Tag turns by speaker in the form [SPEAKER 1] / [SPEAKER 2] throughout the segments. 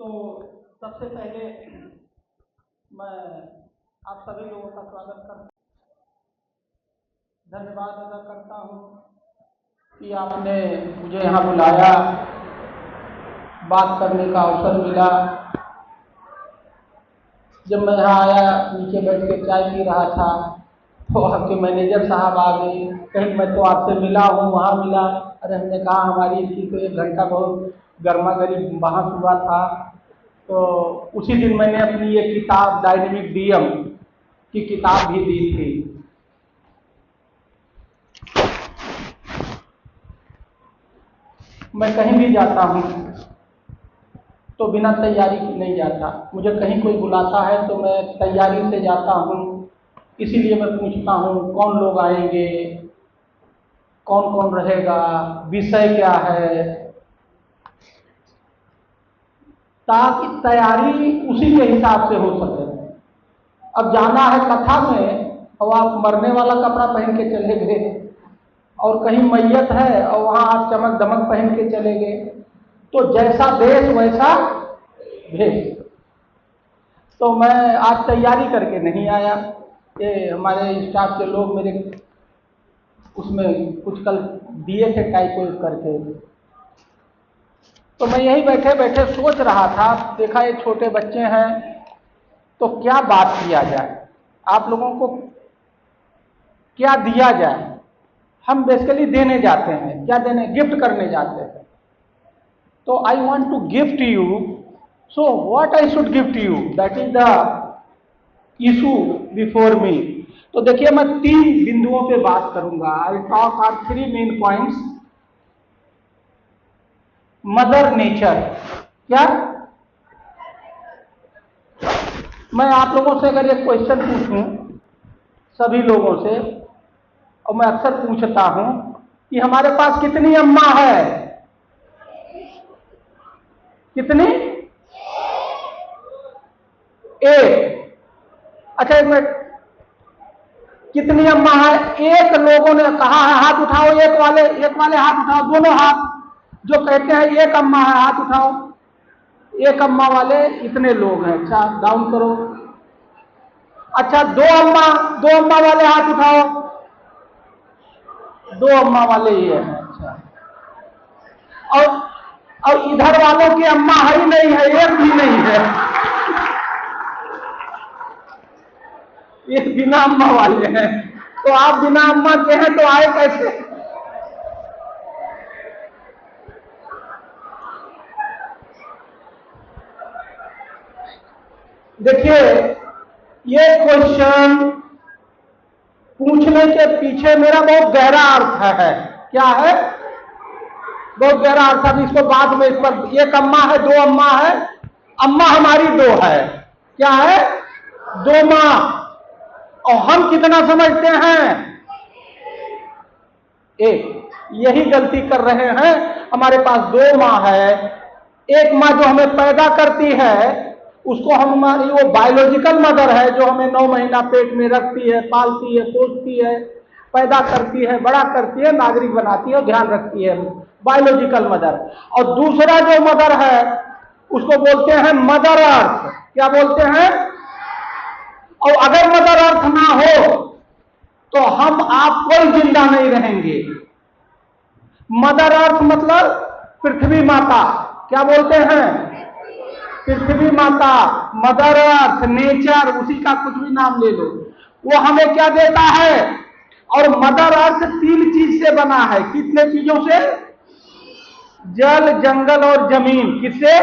[SPEAKER 1] तो सबसे पहले मैं आप सभी लोगों का स्वागत करता धन्यवाद अदा करता हूँ कि आपने मुझे यहाँ बुलाया, बात करने का अवसर मिला। जब मैं यहाँ आया, नीचे बैठ के चाय पी रहा था तो आपके मैनेजर साहब आ गए, कहीं मैं तो आपसे मिला हूँ, वहाँ मिला। अरे हमने कहा हमारी इसी को 1 घंटा बहुत गर्मा गर्मी बहस हुआ था। तो उसी दिन मैंने अपनी ये किताब डायनेमिक डीएम की किताब भी दी थी। मैं कहीं भी जाता हूँ तो बिना तैयारी के नहीं जाता। मुझे कहीं कोई बुलाता है तो मैं तैयारी से जाता हूँ। इसीलिए मैं पूछता हूँ कौन लोग आएंगे, कौन कौन रहेगा, विषय क्या है, ताकि तैयारी उसी के हिसाब से हो सके। अब जाना है कथा में और आप मरने वाला कपड़ा पहन के चले गए, और कहीं मैयत है और वहाँ आप चमक दमक पहन के चले गए, तो जैसा देश वैसा भेष। तो मैं आज तैयारी करके नहीं आया। ये हमारे स्टाफ के लोग मेरे उसमें कुछ कल दिए थे टाइप करके, तो मैं यही बैठे बैठे सोच रहा था। देखा ये छोटे बच्चे हैं तो क्या बात किया जाए, आप लोगों को क्या दिया जाए। हम बेसिकली देने जाते हैं, क्या देने, गिफ्ट करने जाते हैं। तो I want to gift you, so what I should gift you, that is the issue before me. तो देखिए मैं 3 बिंदुओं पे बात करूंगा। I talk are 3 main points. Mother nature, क्या मैं आप लोगों से अगर एक क्वेश्चन पूछूं, सभी लोगों से, और मैं अक्सर पूछता हूं कि हमारे पास कितनी अम्मा है, कितनी? एक। अच्छा एक मिनट, कितनी अम्मा है? एक लोगों ने कहा है, हाथ उठाओ, एक वाले हाथ उठाओ, दोनों हाथ जो कहते हैं एक अम्मा है, हाथ उठाओ। एक अम्मा वाले इतने लोग हैं। अच्छा डाउन करो। अच्छा दो अम्मा वाले हाथ उठाओ। 2 अम्मा वाले ये हैं। अच्छा, और इधर वालों की अम्मा है ही नहीं है, एक भी नहीं है। एक बिना अम्मा वाले हैं। तो आप बिना अम्मा के हैं तो आए कैसे? देखिए ये क्वेश्चन पूछने के पीछे मेरा बहुत गहरा अर्थ है। क्या है? बहुत गहरा अर्थ है। इसको बाद में, इस पर एक अम्मा है, 2 अम्मा है, अम्मा हमारी 2 है। क्या है? 2 माँ। और हम कितना समझते हैं? एक। यही गलती कर रहे हैं। हमारे पास 2 माँ है। एक माँ जो हमें पैदा करती है उसको हम, हमारी वो बायोलॉजिकल मदर है जो हमें 9 महीना पेट में रखती है, पालती है, पोसती है, पैदा करती है, बड़ा करती है, नागरिक बनाती है और ध्यान रखती है, बायोलॉजिकल मदर। और दूसरा जो मदर है उसको बोलते हैं मदर अर्थ। क्या बोलते हैं? और अगर मदर अर्थ ना हो तो हम आप कोई जिंदा नहीं रहेंगे। मदर अर्थ मतलब पृथ्वी माता। क्या बोलते हैं? पृथ्वी माता, मदर अर्थ, नेचर, उसी का कुछ भी नाम ले लो। वो हमें क्या देता है? और मदर अर्थ 3 चीज से बना है। कितने चीजों से? जल, जंगल और जमीन। किससे?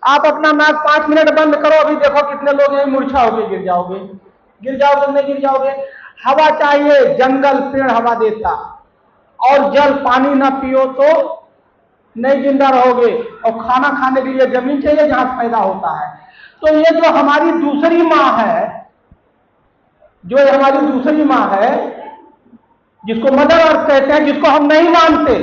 [SPEAKER 1] आप अपना नाक 5 मिनट बंद करो, अभी देखो कितने लोग यही मूर्छा होके गिर जाओगे। गिर जाओगे नहीं गिर जाओगे? हवा चाहिए, जंगल पेड़ हवा देता, और जल पानी ना पियो तो नहीं जिंदा रहोगे, और खाना खाने के लिए जमीन चाहिए जहां पैदा होता है। तो ये जो हमारी दूसरी माँ है, जो हमारी दूसरी माँ है जिसको मदर अर्थ कहते हैं, जिसको हम नहीं मानते,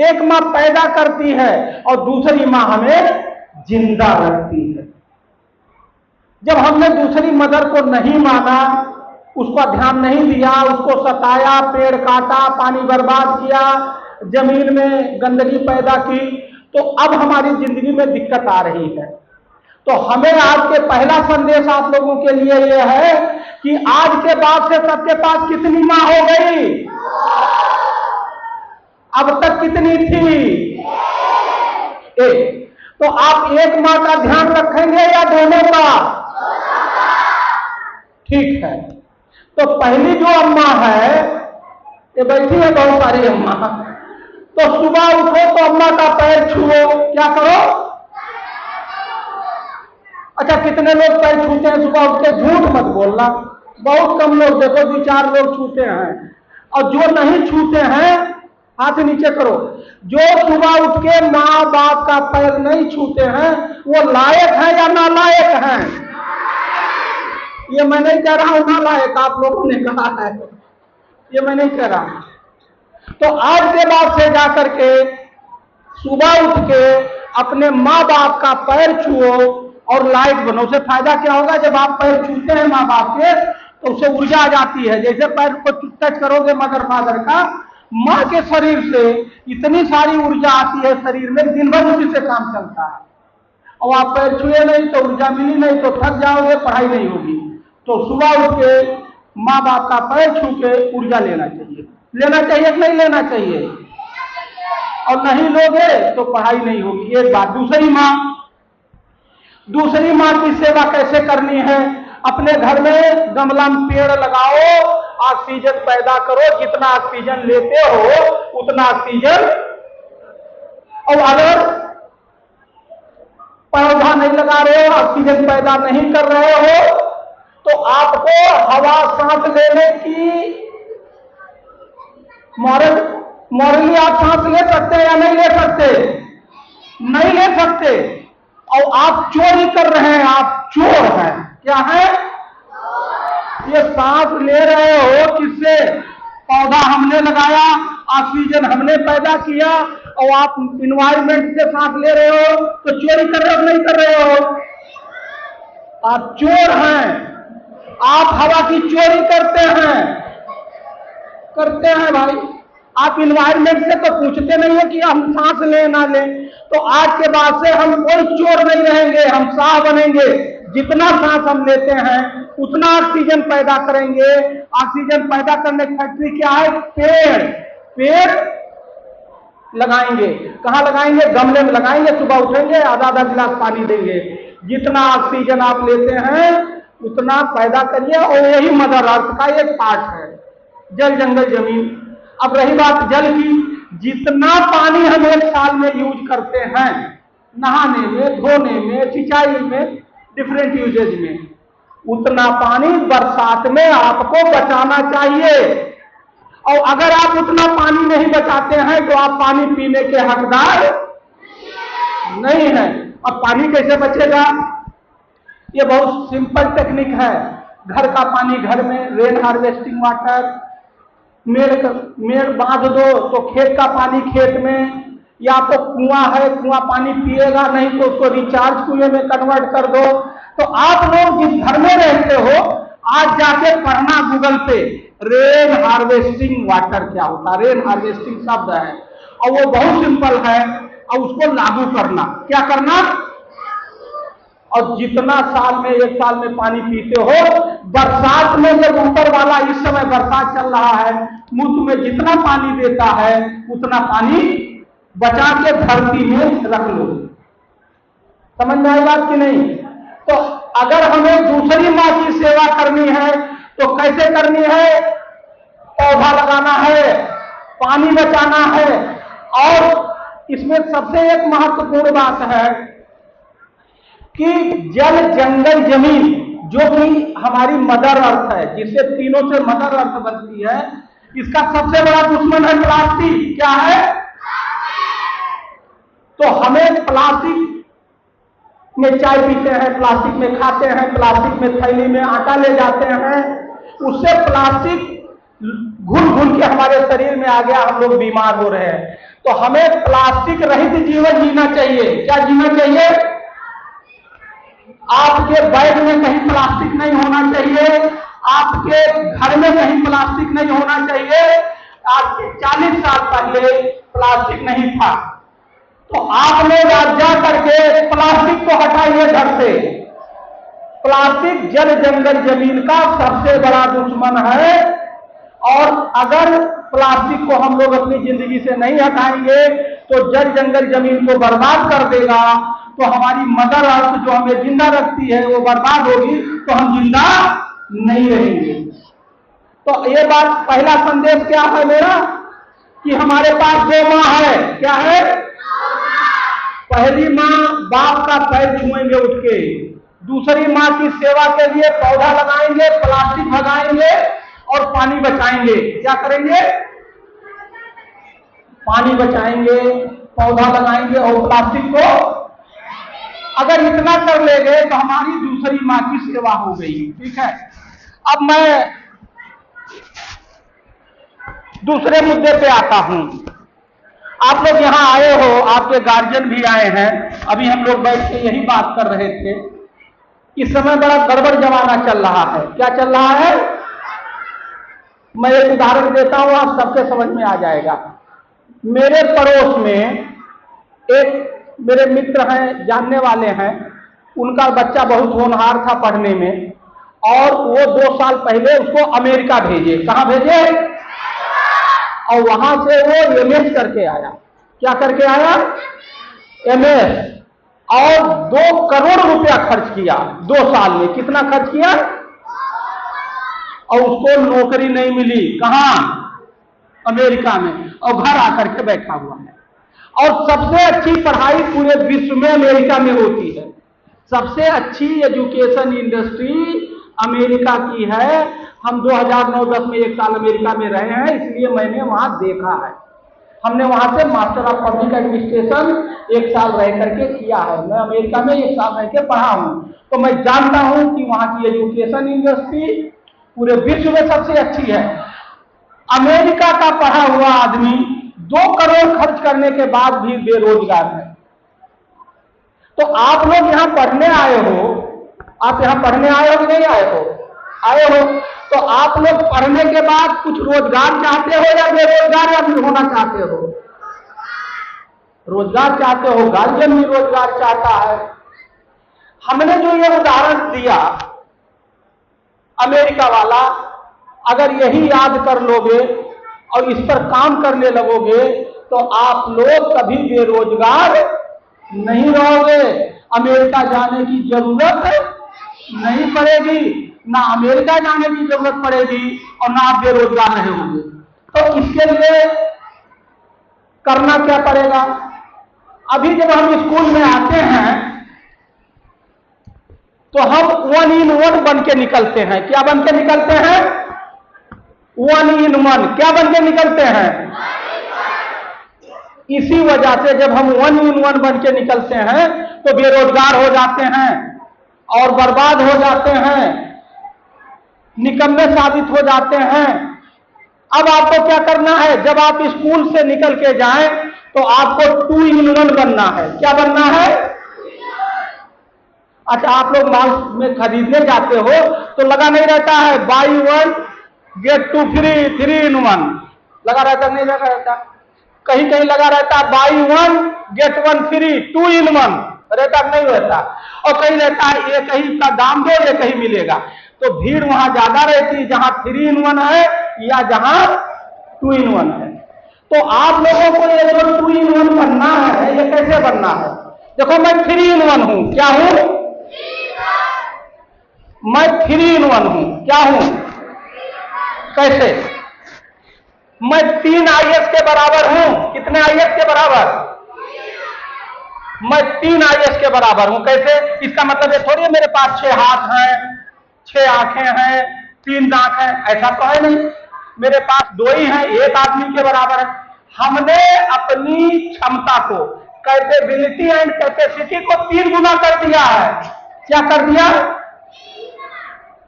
[SPEAKER 1] एक माँ पैदा करती है और दूसरी माँ हमें जिंदा रखती है। जब हमने दूसरी मदर को नहीं माना, उसका ध्यान नहीं दिया, उसको सताया, पेड़ काटा, पानी बर्बाद किया, जमीन में गंदगी पैदा की, तो अब हमारी जिंदगी में दिक्कत आ रही है। तो हमें आज के पहला संदेश आप लोगों के लिए यह है कि आज के बाद से सबके पास कितनी मां हो गई? अब तक कितनी थी? एक। तो आप एक मां का ध्यान रखेंगे या दोनों का? ठीक है। तो पहली जो अम्मा है, ये बैठी है बहुत सारी अम्मा, तो सुबह उठो तो अम्मा का पैर छुओ। क्या करो? अच्छा, कितने लोग पैर छूते हैं सुबह उठ के? झूठ मत बोलना, बहुत कम लोग, देखो 2-4 लोग छूते हैं। और जो नहीं छूते हैं हाथ नीचे करो। जो सुबह उठ के माँ बाप का पैर नहीं छूते हैं वो लायक है या नालायक हैं? ये मैं नहीं कह रहा हूं नालायक, आप लोगों ने कहा है, ये मैं नहीं कह रहा। तो आज के बाद से जाकर के सुबह उठ के अपने माँ बाप का पैर छुओ और लायक बनो। उसे फायदा क्या होगा? जब आप पैर छूते हैं माँ बाप के तो उसे ऊर्जा आ जाती है। जैसे पैर को टच करोगे मदर फादर का, माँ के शरीर से इतनी सारी ऊर्जा आती है शरीर में, दिन भर उसी से काम चलता है। और आप पैर छुए नहीं तो ऊर्जा मिली नहीं तो थक जाओगे, पढ़ाई नहीं होगी। तो सुबह उठ के माँ बाप का पैर छू के ऊर्जा लेना चाहिए। लेना चाहिए कि नहीं लेना चाहिए? और नहीं लोगे तो पढ़ाई नहीं होगी। एक बात। दूसरी माँ की सेवा कैसे करनी है? अपने घर में गमला में पेड़ लगाओ, ऑक्सीजन पैदा करो। जितना ऑक्सीजन लेते हो उतना ऑक्सीजन। और अगर पौधा नहीं लगा रहे हो, ऑक्सीजन पैदा नहीं कर रहे हो, तो आपको हवा सांस लेने की मॉरली आप सांस ले सकते हैं या नहीं ले सकते? नहीं ले सकते। और आप चोरी कर रहे हैं, आप चोर हैं। क्या है? ये सांस ले रहे हो किससे? पौधा हमने लगाया, ऑक्सीजन हमने पैदा किया, और आप इन्वायरमेंट से सांस ले रहे हो, तो चोरी कर रहे हो नहीं कर रहे हो? आप चोर हैं। आप हवा की चोरी करते हैं भाई। आप इन्वायरमेंट से तो पूछते नहीं हो कि हम सांस लें ना लें। तो आज के बाद से हम कोई चोर नहीं रहेंगे, हम शाह बनेंगे। जितना सांस हम लेते हैं उतना ऑक्सीजन पैदा करेंगे। ऑक्सीजन पैदा करने की फैक्ट्री क्या है? पेड़ लगाएंगे। कहां लगाएंगे? गमले में लगाएंगे। सुबह उठेंगे, आधा गिलास पानी देंगे। जितना ऑक्सीजन आप लेते हैं उतना पैदा करिए। और यही मदर अर्थ का एक पार्ट है, जल जंगल जमीन। अब रही बात जल की, जितना पानी हम एक साल में यूज करते हैं, नहाने में, धोने में, सिंचाई में, डिफरेंट यूजेज में, उतना पानी बरसात में आपको बचाना चाहिए। और अगर आप उतना पानी नहीं बचाते हैं तो आप पानी पीने के हकदार नहीं है। अब पानी कैसे बचेगा? ये बहुत सिंपल टेक्निक है। घर का पानी घर में, रेन हार्वेस्टिंग वाटर। मेड़ बांध दो तो खेत का पानी खेत में, या तो कुआं है, कुआं पानी पिएगा, नहीं तो उसको रिचार्ज कुएं में कन्वर्ट कर दो। तो आप लोग जिस घर में रहते हो, आज जाके पढ़ना गूगल पे, रेन हार्वेस्टिंग वाटर क्या होता है। रेन हार्वेस्टिंग शब्द है और वो बहुत सिंपल है, और उसको लागू करना। क्या करना? और जितना साल में, एक साल में पानी पीते हो, बरसात में जब ऊपर वाला, इस समय बरसात चल रहा है, मुल्क में जितना पानी देता है उतना पानी बचा के धरती में रख लो। समझ में आई बात कि नहीं? तो अगर हमें दूसरी माँ की सेवा करनी है तो कैसे करनी है? पौधा लगाना है, पानी बचाना है। और इसमें सबसे एक महत्वपूर्ण बात है कि जल जंगल जमीन, जो कि हमारी मदर अर्थ है, जिससे तीनों से मदर अर्थ बनती है, इसका सबसे बड़ा दुश्मन है प्लास्टिक। क्या है? तो हमें प्लास्टिक में चाय पीते हैं, प्लास्टिक में खाते हैं, प्लास्टिक में थैली में आटा ले जाते हैं, उससे प्लास्टिक घुल घुल के हमारे शरीर में आ गया, हम लोग बीमार हो रहे हैं। तो हमें प्लास्टिक रहित जीवन जीना चाहिए। क्या जीना चाहिए? आपके बैग में कहीं प्लास्टिक नहीं होना चाहिए, आपके घर में कहीं प्लास्टिक नहीं होना चाहिए। आज से 40 साल पहले प्लास्टिक नहीं था, तो आप लोग आज जा करके प्लास्टिक को हटाइए घर से। प्लास्टिक जल जंगल जमीन का सबसे बड़ा दुश्मन है, और अगर प्लास्टिक को हम लोग अपनी जिंदगी से नहीं हटाएंगे तो जल जंगल जमीन को बर्बाद कर देगा। तो हमारी मदर अर्थ जो हमें जिंदा रखती है वो बर्बाद होगी, तो हम जिंदा नहीं रहेंगे। तो ये बात, पहला संदेश क्या है मेरा, कि हमारे पास दो माँ है। क्या है? पहली माँ बाप का पैर छुएंगे उठ के, दूसरी माँ की सेवा के लिए पौधा लगाएंगे, प्लास्टिक भगाएंगे और पानी बचाएंगे। क्या करेंगे? पानी बचाएंगे, पौधा लगाएंगे और प्लास्टिक को, अगर इतना कर लेंगे तो हमारी दूसरी माँ की सेवा हो गई। ठीक है, अब मैं दूसरे मुद्दे पे आता हूं। आप लोग यहां आए हो, आपके गार्जियन भी आए हैं। अभी हम लोग बैठ के यही बात कर रहे थे। इस समय बड़ा गड़बड़ जमाना चल रहा है। क्या चल रहा है? मैं एक उदाहरण देता हूं, आप सबके समझ में आ जाएगा। मेरे पड़ोस में एक मेरे मित्र हैं, जानने वाले हैं, उनका बच्चा बहुत होनहार था पढ़ने में, और वो 2 साल पहले उसको अमेरिका भेजे। कहां भेजे? और वहां से वो एमएस करके आया। क्या करके आया? एमएस। और 2 करोड़ रुपया खर्च किया 2 साल में। कितना खर्च किया? और उसको नौकरी नहीं मिली। कहां? अमेरिका में। और घर आकर के बैठा हुआ है। और सबसे अच्छी पढ़ाई पूरे विश्व में अमेरिका में होती है। सबसे अच्छी एजुकेशन इंडस्ट्री अमेरिका की है। हम 2009-10 में 1 साल अमेरिका में रहे हैं, इसलिए मैंने वहां देखा है। हमने वहां से मास्टर ऑफ पब्लिक एडमिनिस्ट्रेशन 1 साल रह करके किया है। मैं अमेरिका में 1 साल रह के पढ़ा हूं, तो मैं जानता हूं कि वहां की एजुकेशन इंडस्ट्री पूरे विश्व में सबसे अच्छी है। अमेरिका का पढ़ा हुआ आदमी 2 करोड़ खर्च करने के बाद भी बेरोजगार है। तो आप लोग यहां पढ़ने आए हो, आप यहां पढ़ने आए हो कि नहीं आए हो? आए हो। तो आप लोग पढ़ने के बाद कुछ रोजगार चाहते हो या बेरोजगार होना चाहते हो? रोजगार चाहते हो। गार्जियन भी रोजगार चाहता है। हमने जो ये उदाहरण दिया अमेरिका वाला, अगर यही याद कर लोगे और इस पर काम करने लगोगे तो आप लोग कभी बेरोजगार नहीं रहोगे। अमेरिका जाने की जरूरत नहीं पड़ेगी, ना अमेरिका जाने की जरूरत पड़ेगी, और ना आप बेरोजगार रहोगे। तो इसके लिए करना क्या पड़ेगा? अभी जब हम स्कूल में आते हैं तो हम 1 in 1 बन के निकलते हैं। क्या बन के निकलते हैं? 1 in 1। क्या बन के निकलते हैं? इसी वजह से जब हम 1 in 1 बन के निकलते हैं तो बेरोजगार हो जाते हैं और बर्बाद हो जाते हैं, निकम्मे साबित हो जाते हैं। अब आपको क्या करना है? जब आप स्कूल से निकल के जाएं तो आपको 2 in 1 बनना है। क्या बनना है? अच्छा, आप लोग माल में खरीदने जाते हो तो लगा नहीं रहता है buy 1 get 2 free, 3 in 1 लगा रहता? नहीं लगा रहता। कहीं कहीं लगा रहता है buy 1 get 1 free, 2 in 1 रहता? नहीं रहता। और कहीं रहता है एक ही का दाम दो एक ही मिलेगा। तो भीड़ वहां ज्यादा रहती है जहां 3 in 1 है या जहां 2 in 1 है। तो आप लोगों को ये जो 2 in 1 बनना है, ये कैसे बनना है? देखो, मैं 3 in 1 हूं। क्या हूं? मैं 3 in 1 हूं। क्या हूं? कैसे? मैं 3 IAS के बराबर हूं। कितने IAS के बराबर? मैं 3 IAS के बराबर हूं। कैसे? इसका मतलब ये थोड़ी है मेरे पास 6 हाथ हैं, 6 आंखें हैं, 3 दांत हैं। ऐसा तो है नहीं। मेरे पास 2 ही हैं, 1 आदमी के बराबर है। हमने अपनी क्षमता को, कैपेबिलिटी एंड कैपेसिटी को 3 गुना कर दिया है। क्या कर दिया?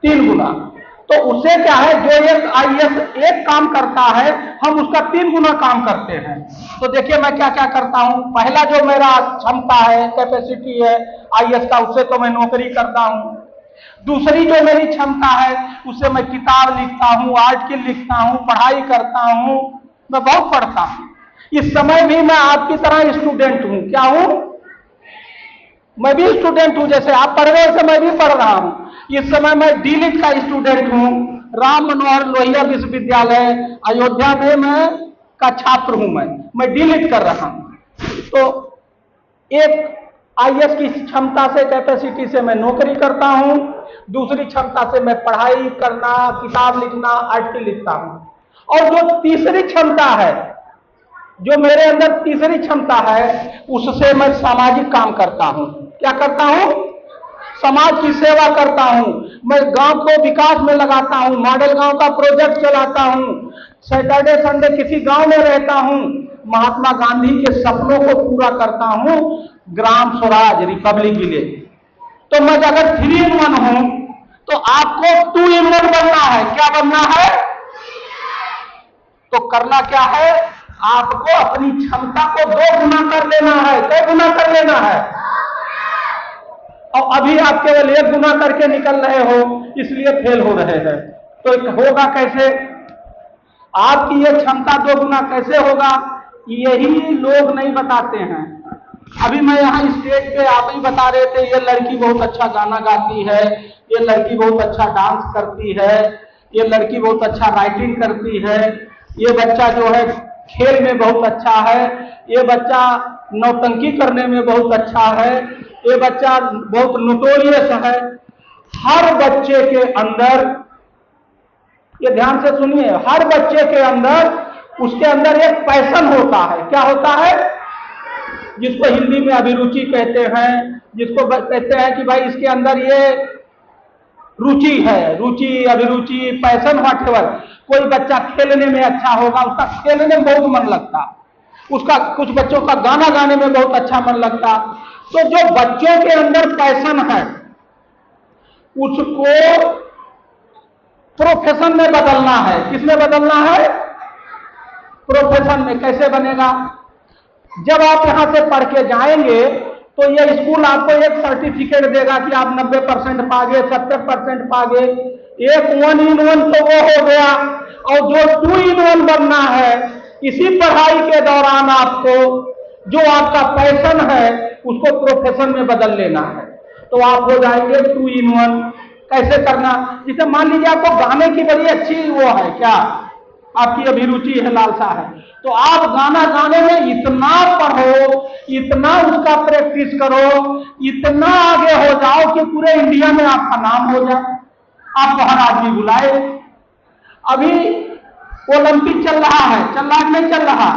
[SPEAKER 1] 3 गुना। तो उससे क्या है, जो एक IAS एक काम करता है, हम उसका 3 गुना काम करते हैं। तो देखिए मैं क्या क्या करता हूं। पहला जो मेरा क्षमता है, कैपेसिटी है IAS का, उससे तो मैं नौकरी करता हूं। दूसरी जो मेरी क्षमता है, उससे मैं किताब लिखता हूं, आर्टिकल लिखता हूं, पढ़ाई करता हूं, मैं बहुत पढ़ता हूं। इस समय भी मैं आपकी तरह स्टूडेंट हूं। क्या हूं? मैं भी स्टूडेंट हूं, जैसे आप पढ़ रहे हो मैं भी पढ़ रहा हूं। इस समय मैं डीलिट का स्टूडेंट हूं, राम मनोहर लोहिया विश्वविद्यालय अयोध्या में मैं का छात्र हूं। मैं डीलिट कर रहा हूं। तो एक आईएएस की क्षमता से, कैपेसिटी से मैं नौकरी करता हूं, दूसरी क्षमता से मैं पढ़ाई करना, किताब लिखना, आर्टिकल लिखता हूं। और जो तीसरी क्षमता है, जो मेरे अंदर तीसरी क्षमता है, उससे मैं सामाजिक काम करता हूं। क्या करता हूं? समाज की सेवा करता हूं। मैं गांव को विकास में लगाता हूं, मॉडल गांव का प्रोजेक्ट चलाता हूं, सैटरडे संडे किसी गांव में रहता हूं, महात्मा गांधी के सपनों को पूरा करता हूं, ग्राम स्वराज, रिपब्लिक विलेज। तो मैं अगर 3 in 1 हूं, तो आपको 2 in 1 बनना है। क्या बनना है? तो करना क्या है? आपको अपनी क्षमता को 2 गुना कर लेना है। कै गुना कर लेना है? और अभी आप केवल 1 गुना करके निकल रहे हो, इसलिए फेल हो रहे हैं। तो होगा कैसे? आपकी ये क्षमता 2 गुना कैसे होगा? यही लोग नहीं बताते हैं। अभी मैं यहाँ स्टेज पे आप ही बता रहे थे, ये लड़की बहुत अच्छा गाना गाती है, ये लड़की बहुत अच्छा डांस करती है, ये लड़की बहुत अच्छा राइटिंग करती है, ये बच्चा जो है खेल में बहुत अच्छा है, ये बच्चा नौटंकी करने में बहुत अच्छा है, ये बच्चा बहुत नोटोरियस है। हर बच्चे के अंदर, ये ध्यान से सुनिए, हर बच्चे के अंदर, उसके अंदर एक पैशन होता है। क्या होता है? जिसको हिंदी में अभिरुचि कहते हैं, जिसको कहते हैं कि भाई इसके अंदर ये रुचि है, रुचि, अभिरुचि, पैशन, व्हाटएवर। कोई बच्चा खेलने में अच्छा होगा, उसका खेलने में बहुत मन लगता, उसका कुछ बच्चों का गाना गाने में बहुत अच्छा मन लगता। तो जो बच्चों के अंदर पैशन है, उसको प्रोफेशन में बदलना है। किसमें बदलना है? प्रोफेशन में। कैसे बनेगा? जब आप यहां से पढ़ के जाएंगे तो ये स्कूल आपको एक सर्टिफिकेट देगा कि आप 90% पा गए, 70% पा गए। एक 1 in 1 तो वो हो गया, और जो 2 in 1 बनना है, इसी पढ़ाई के दौरान आपको जो आपका पैशन है उसको प्रोफेशन में बदल लेना है। तो आप हो जाएंगे 2 in 1। कैसे करना? जैसे मान लीजिए आपको गाने की बड़ी अच्छी वो है, क्या आपकी अभिरुचि है, लालसा है, तो आप गाना गाने में इतना पढ़ो, इतना उसका प्रैक्टिस करो, इतना आगे हो जाओ कि पूरे इंडिया में आपका नाम हो जाए, आपको हर आदमी बुलाए। अभी ओलंपिक चल रहा है, चल रहा कि नहीं चल रहा?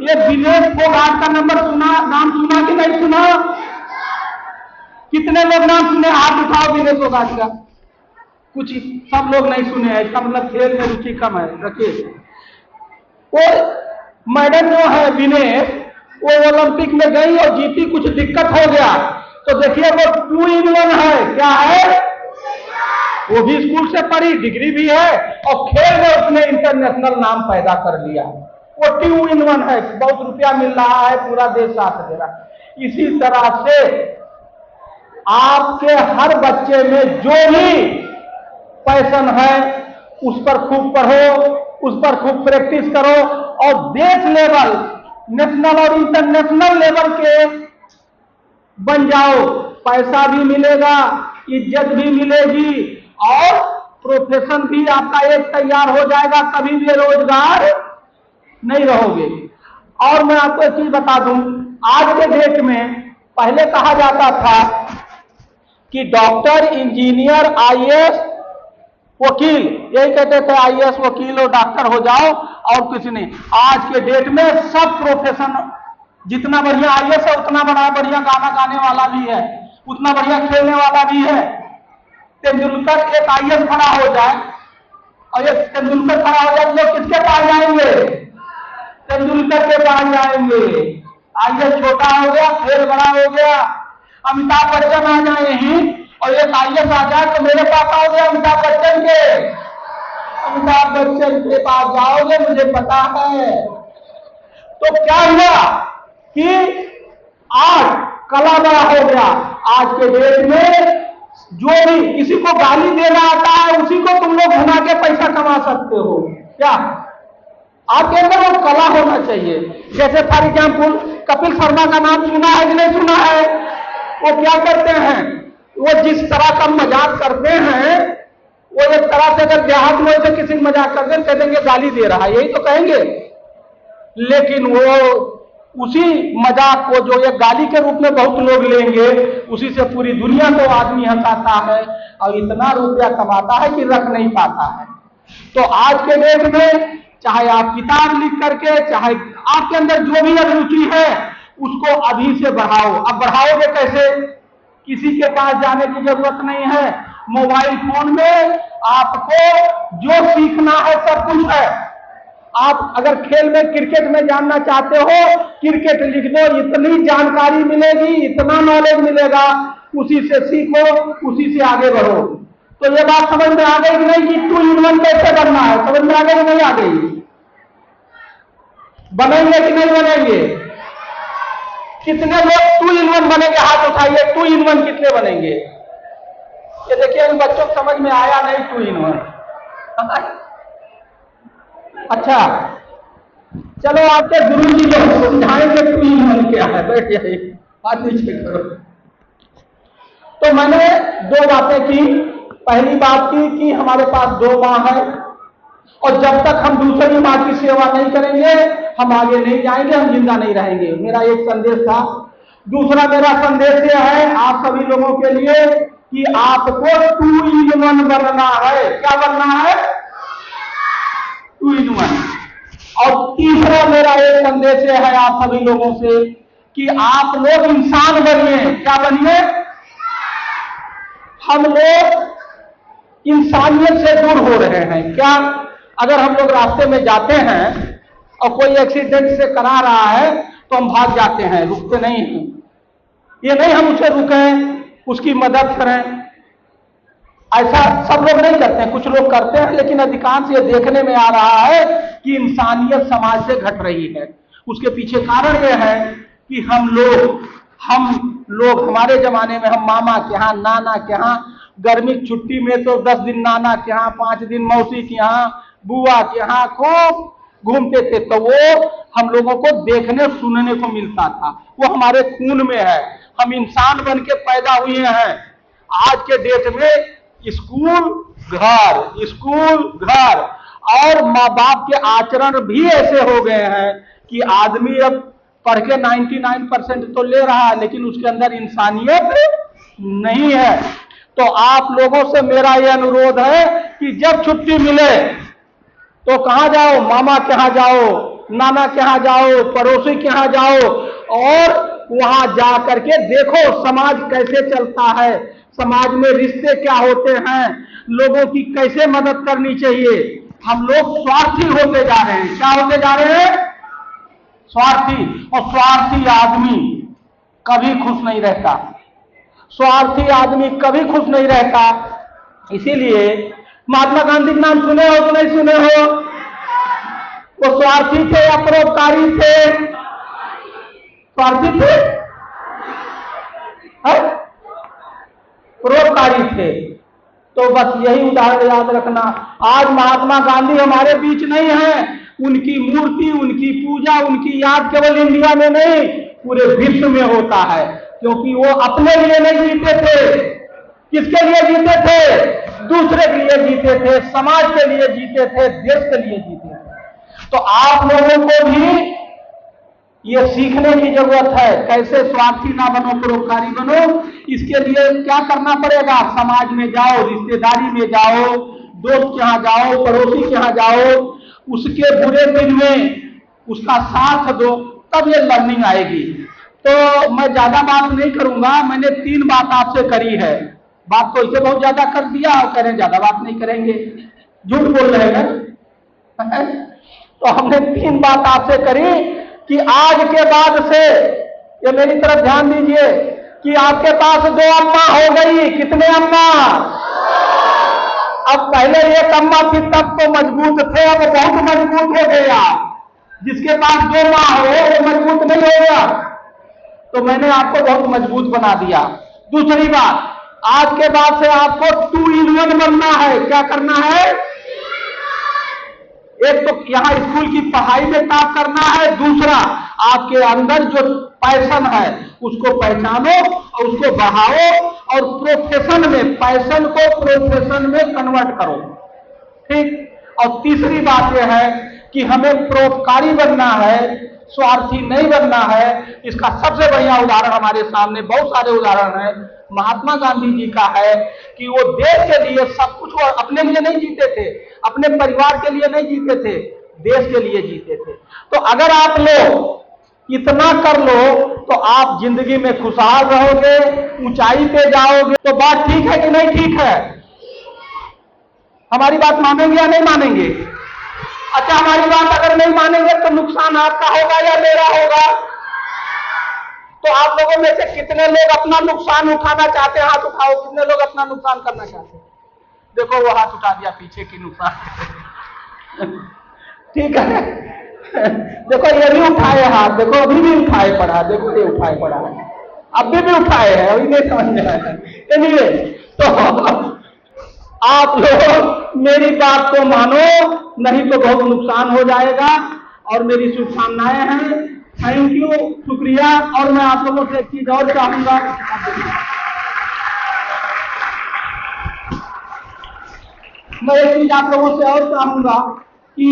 [SPEAKER 1] ये विनेश फोगाट का नाम सुना कि नहीं सुना? कितने लोग नाम सुने? हाथ उठाओ विनेश फोगाट का। कुछ सब लोग नहीं सुने हैं, इसका मतलब खेल में रुचि कम है। रखिए, वो मैडम जो है विनेश, वो ओलंपिक में गई और जीती, कुछ दिक्कत हो गया, तो देखिए वो 2 in 1 है। क्या है? वो भी स्कूल से पढ़ी, डिग्री भी है, और खेल में उसने इंटरनेशनल नाम पैदा कर लिया। वो 2 in 1 है, बहुत रुपया मिल रहा है, पूरा देश साथ दे रहा है। इसी तरह से आपके हर बच्चे में जो भी पैशन है, उस पर खूब पढ़ो, उस पर खूब प्रैक्टिस करो, और देश लेवल, नेशनल और इंटरनेशनल लेवल के बन जाओ। पैसा भी मिलेगा, इज्जत भी मिलेगी, और प्रोफेशन भी आपका एक तैयार हो जाएगा। कभी बेरोजगार नहीं रहोगे। और मैं आपको एक चीज बता दूं, आज के डेट में, पहले कहा जाता था कि डॉक्टर, इंजीनियर, आईएएस, वकील, यही कहते थे, आईएएस, वकील और डॉक्टर हो जाओ और कुछ नहीं। आज के डेट में सब प्रोफेशन, जितना बढ़िया आईएएस है उतना बड़ा बढ़िया गाना गाने वाला भी है, उतना बढ़िया खेलने वाला भी है। तेंदुलकर, एक आईएएस खड़ा हो जाए और एक तेंदुलकर खड़ा हो जाए, लोग किसके पास जाएंगे? तेंदुलकर के पास जाएंगे। आईएएस छोटा हो गया, खेल बड़ा हो गया। अमिताभ बच्चन आ जाए ही और एक आईएएस आ जाए तो मेरे पास आओगे अमिताभ बच्चन के? अमिताभ बच्चन के पास जाओगे, मुझे पता है। तो क्या हुआ कि आज कला बड़ा हो गया। आज के डेट में जो भी किसी को गाली देना आता है, उसी को तुम लोग घुमा के पैसा कमा सकते हो। क्या आपके अंदर वो कला होना चाहिए। जैसे फॉर एग्जाम्पल कपिल शर्मा का नाम सुना है कि नहीं सुना है? वो क्या करते हैं, वो जिस तरह का मजाक करते हैं, वो एक तरह से अगर देहात में से किसी मजाक करते हैं कह देंगे गाली दे रहा है, यही तो कहेंगे। लेकिन वो उसी मजाक को जो एक गाली के रूप में बहुत लोग लेंगे, उसी से पूरी दुनिया को आदमी हंसाता है और इतना रुपया कमाता है कि रख नहीं पाता है। तो आज के डेट में चाहे आप किताब लिख करके, चाहे आपके अंदर जो भी अभिरुचि है उसको अभी से बढ़ाओ। अब बढ़ाओगे कैसे? किसी के पास जाने की जरूरत नहीं है। मोबाइल फोन में आपको जो सीखना है सब कुछ है। आप अगर खेल में क्रिकेट में जानना चाहते हो, क्रिकेट लिख दो, इतनी जानकारी मिलेगी, इतना नॉलेज मिलेगा, उसी से सीखो, उसी से आगे बढ़ो। तो ये बात समझ में आ गई कि नहीं कि 2 in 1 कैसे बनना है? समझ में आ गई कि नहीं आ गई? बनेंगे कि नहीं बनेंगे? कितने लोग 2 in 1 बनेंगे? हाथ उठाइए। 2 in 1 कितने बनेंगे? ये देखिए इन बच्चों को समझ में आया नहीं 2 in 1। अच्छा चलो आपके गुरु जी लोग समझाएंगे 2 in 1 क्या है। बैठ जाइए, हाथ नीचे करो। तो मैंने 2 बातें की। पहली बात की कि हमारे पास 2 माँ है और जब तक हम दूसरी माँ की सेवा नहीं करेंगे हम आगे नहीं जाएंगे, हम जिंदा नहीं रहेंगे। मेरा एक संदेश था। दूसरा मेरा संदेश यह है आप सभी लोगों के लिए कि आपको 2 in 1 बनना है। क्या बनना है? 2 in 1। और तीसरा मेरा एक संदेश है आप सभी लोगों से कि आप लोग इंसान बनिए। क्या बनिए? हम लोग इंसानियत से दूर हो रहे हैं। क्या? अगर हम लोग रास्ते में जाते हैं और कोई एक्सीडेंट से करा रहा है तो हम भाग जाते हैं, रुकते नहीं हैं। ये नहीं हम उसे रुकें, उसकी मदद करें, ऐसा सब लोग नहीं करते हैं। कुछ लोग करते हैं, लेकिन अधिकांश ये देखने में आ रहा है कि इंसानियत समाज से घट रही है। उसके पीछे कारण यह है कि हम लोग हमारे जमाने में हम मामा के यहाँ, नाना के यहाँ, गर्मी की छुट्टी में तो 10 दिन नाना के यहाँ, 5 दिन मौसी के यहाँ, बुआ के यहाँ खूब घूमते थे। तो वो हम लोगों को देखने सुनने को मिलता था, वो हमारे खून में है। हम इंसान बन के पैदा हुए हैं। आज के डेट में स्कूल घर और माँ बाप के आचरण भी ऐसे हो गए हैं कि आदमी अब पढ़ के 99% तो ले रहा है, लेकिन उसके अंदर इंसानियत नहीं है। तो आप लोगों से मेरा यह अनुरोध है कि जब छुट्टी मिले तो कहां जाओ? मामा के यहाँ जाओ, नाना के यहाँ जाओ, पड़ोसी के यहाँ जाओ और वहां जा करके देखो समाज कैसे चलता है, समाज में रिश्ते क्या होते हैं, लोगों की कैसे मदद करनी चाहिए। हम लोग स्वार्थी होते जा रहे हैं। क्या होते जा रहे हैं? स्वार्थी। और स्वार्थी आदमी कभी खुश नहीं रहता। स्वार्थी आदमी कभी खुश नहीं रहता। इसीलिए महात्मा गांधी का नाम सुने हो कि नहीं सुने हो? वो स्वार्थी थे या परोपकारी थे? स्वार्थी थे, परोपकारी थे। तो बस यही उदाहरण याद रखना। आज महात्मा गांधी हमारे बीच नहीं है, उनकी मूर्ति, उनकी पूजा, उनकी याद केवल इंडिया में नहीं पूरे विश्व में होता है, क्योंकि वो अपने लिए नहीं जीते थे। किसके लिए जीते थे? दूसरे के लिए जीते थे, समाज के लिए जीते थे, देश के लिए जीते थे। तो आप लोगों को भी ये सीखने की जरूरत है कैसे स्वार्थी ना बनो, परोपकारी बनो। इसके लिए क्या करना पड़ेगा? समाज में जाओ, रिश्तेदारी में जाओ, दोस्त के यहाँ जाओ, पड़ोसी के यहाँ जाओ, उसके बुरे दिन में उसका साथ दो, तब ये लर्निंग आएगी। तो मैं ज्यादा बात नहीं करूंगा। मैंने 3 बात आपसे करी है। बात तो इसे बहुत ज्यादा कर दिया और कह रहे हैं ज्यादा बात नहीं करेंगे, झूठ बोल रहे हैं। तो हमने 3 बात आपसे करी कि आज के बाद से, ये मेरी तरफ ध्यान दीजिए, कि आपके पास 2 अम्मा हो गई। कितने अम्मा? अब पहले 1 अम्मा थी तब तो मजबूत थे, अब बहुत मजबूत हो गए आप। जिसके पास 2 माँ हो वो मजबूत नहीं हो गया। तो मैंने आपको बहुत मजबूत बना दिया। दूसरी बात, आज के बाद से आपको 2 in 1 बनना है। क्या करना है? एक तो यहाँ स्कूल की पढ़ाई में टॉप करना है, दूसरा आपके अंदर जो पैशन है उसको पहचानो और उसको बढ़ाओ और प्रोफेशन में, पैशन को प्रोफेशन में कन्वर्ट करो। ठीक। और तीसरी बात यह है कि हमें परोपकारी बनना है, स्वार्थी नहीं बनना है। इसका सबसे बढ़िया उदाहरण हमारे सामने बहुत सारे उदाहरण हैं। महात्मा गांधी जी का है कि वो देश के लिए सब कुछ, वो अपने लिए नहीं जीते थे, अपने परिवार के लिए नहीं जीते थे, देश के लिए जीते थे। तो अगर आप लोग इतना कर लो तो आप जिंदगी में खुशहाल रहोगे, ऊंचाई पे जाओगे। तो बात ठीक है कि नहीं ठीक है? हमारी बात मानेंगे या नहीं मानेंगे? अच्छा, हमारी बात अगर नहीं मानेंगे तो नुकसान आपका होगा या मेरा होगा? तो आप लोगों में से कितने लोग अपना नुकसान उठाना चाहते हैं? हाथ उठाओ। कितने लोग अपना नुकसान करना चाहते हैं? देखो वो हाथ उठा दिया पीछे की नुकसान। ठीक है। देखो ये भी उठाए हाथ, देखो अभी भी उठाए पड़ा, देखो ये उठाए पड़ा है, अभी भी उठाए हैं, अभी नहीं समझ में आया। एनीवे, तो आप लोग मेरी बात को मानो, नहीं तो बहुत नुकसान हो जाएगा। और मेरी शुभकामनाएं हैं। थैंक यू, शुक्रिया। और मैं आप लोगों से एक चीज और चाहूंगा, मैं एक चीज आप लोगों से और चाहूंगा कि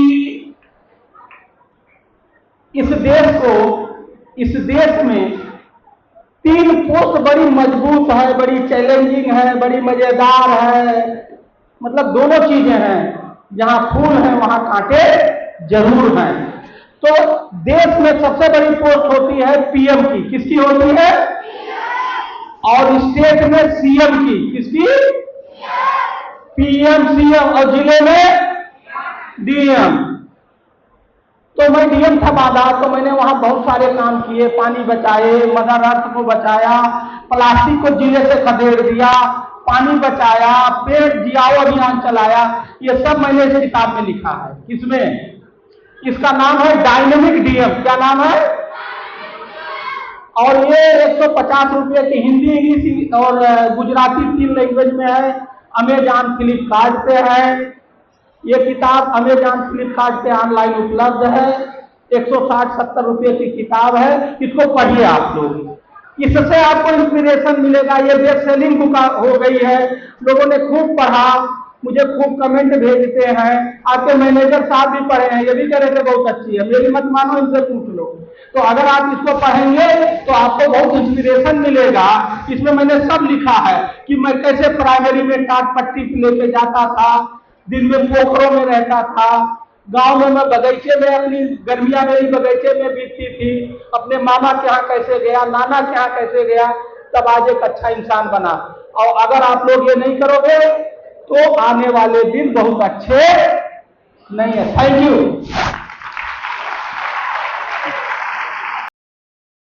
[SPEAKER 1] इस देश में 3 पोस्ट बड़ी मजबूत है, बड़ी चैलेंजिंग है, बड़ी मजेदार है। मतलब दोनों चीजें हैं, जहां फूल है वहां कांटे जरूर हैं। तो देश में सबसे बड़ी पोस्ट होती है पीएम की। किसकी होती है? और स्टेट में सीएम की। किसकी? PM CM. और जिले में डीएम। तो मैं डीएम था बाधा, तो मैंने वहां बहुत सारे काम किए, पानी बचाए, मदर अर्थ को बचाया, प्लास्टिक को जिले से खदेड़ दिया, पानी बचाया, पेड़ जियाओ अभियान चलाया। ये सब मैंने इस किताब में लिखा है। किसमें? इसका नाम है डायनेमिक डीएम। क्या नाम है? और ये 150 रुपये की हिंदी, इंग्लिश और गुजराती 3 लैंग्वेज में है। अमेजॉन फ्लिपकार्ट पे है। ये किताब अमेजॉन फ्लिपकार्ट पे ऑनलाइन उपलब्ध है। 160-70 रुपये की किताब है। इसको पढ़िए आप लोग, इससे आपको इंस्पिरेशन मिलेगा। ये बेस्ट सेलिंग बुक हो गई है, लोगों ने खूब पढ़ा, मुझे खूब कमेंट भेजते हैं। आपके मैनेजर साहब भी पढ़े हैं, ये भी कह रहे थे बहुत अच्छी है। मेरी मत मानो, इनसे पूछ लो। तो अगर आप इसको पढ़ेंगे तो आपको बहुत इंस्पिरेशन मिलेगा। इसमें मैंने सब लिखा है कि मैं कैसे प्राइमरी में टाट पट्टी लेके जाता था, दिन में पोखरों में रहता था, गांव में मैं बगीचे में, अपनी गर्मियां मेरी बगीचे में बीतती थी, अपने मामा के यहाँ कैसे गया, नाना के यहाँ कैसे गया, तब आज एक अच्छा इंसान बना। और अगर आप लोग ये नहीं करोगे तो आने वाले दिन बहुत अच्छे नहीं है। Thank you.